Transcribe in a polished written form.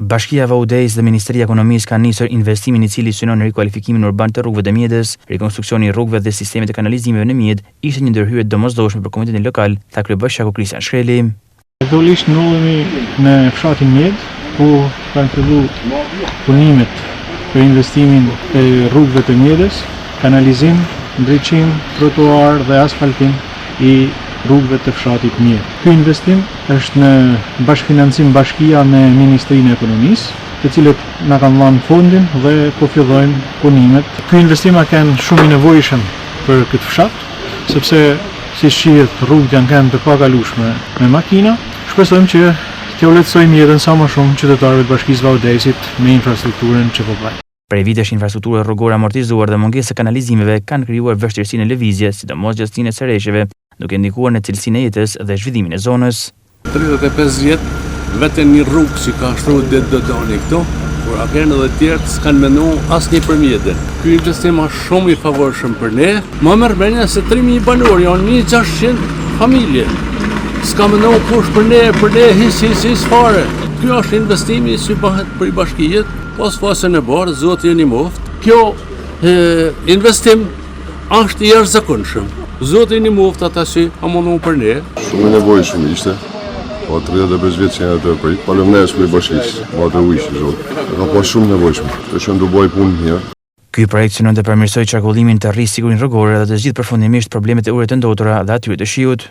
Bashkia Vaudejs dhe Ministria e Ekonomisë kanë nisur investimin i cili synon rikualifikimin urban të rrugëve të mjedis, rekonstruksioni i rrugëve dhe sistemit të kanalizimeve në mjet, ishte një ndërhyrje domosdoshme për komunitetin lokal, tha kryebashkiaku Kristian Shkreli. Aktualisht ndodhemi në fshatin Mjet, ku kanë filluar punimet për investimin e rrugëve të mjedis, kanalizim, ndriçim, trotuar dhe asfaltim i rrugëve të fshatit Mjet. Ky investim është në bashkëfinancim bashkia me Ministrinë e Ekonomisë, të cilët na kanë dhënë fondin dhe po fillojnë punimet. Ky investim ka qenë shumë i nevojshëm për këtë fshat, sepse si shihet rrugët janë kanë të pakalueshme me makina. Shpresojmë që t'u lehtësojmë jetën sa më shumë qytetarëve të Bashkisë Vaudejsit me infrastrukturën që po bëjnë. Prej vitesh infrastruktura rrugore amortizuar dhe mungesa e kanalizimeve kanë krijuar vështirësi në lëvizje, sidomos gjatë stinës së rresheve, duke ndikuar në cilësinë e jetës dhe zhvillimin e zonës. 35 vjet vetëm një rrugë që ka shtruar ditë do doni këto, por anë edhe të tjerë s'kan menduar asnjë për mjetin. Ky investim është shumë i favorshëm për ne. Më merr mendja se 3000 banor janë 1600 familje. S'ka menduar kush për ne hiç fare. Ky është investimi që bëhet për bashkinë, pas fasën e bardhë, Zoti jeni moft. Kjo investim është i jashtëzakonshëm. Zoti jeni moft ata që amundu për ne. Shumë i nevojshëm ishte. Po 35 vjet që janë të prit. Falënderes për bashkisë. Ma të ujshi Zot. Ka pas shumë nevojshëm. Të që do bëj punë mirë. Ky projekt synon të përmirësojë qarkullimin të rrisë sigurinë rrugore dhe të zgjidhë përfundimisht problemet e ure të ndotura dhe atyre të shiut.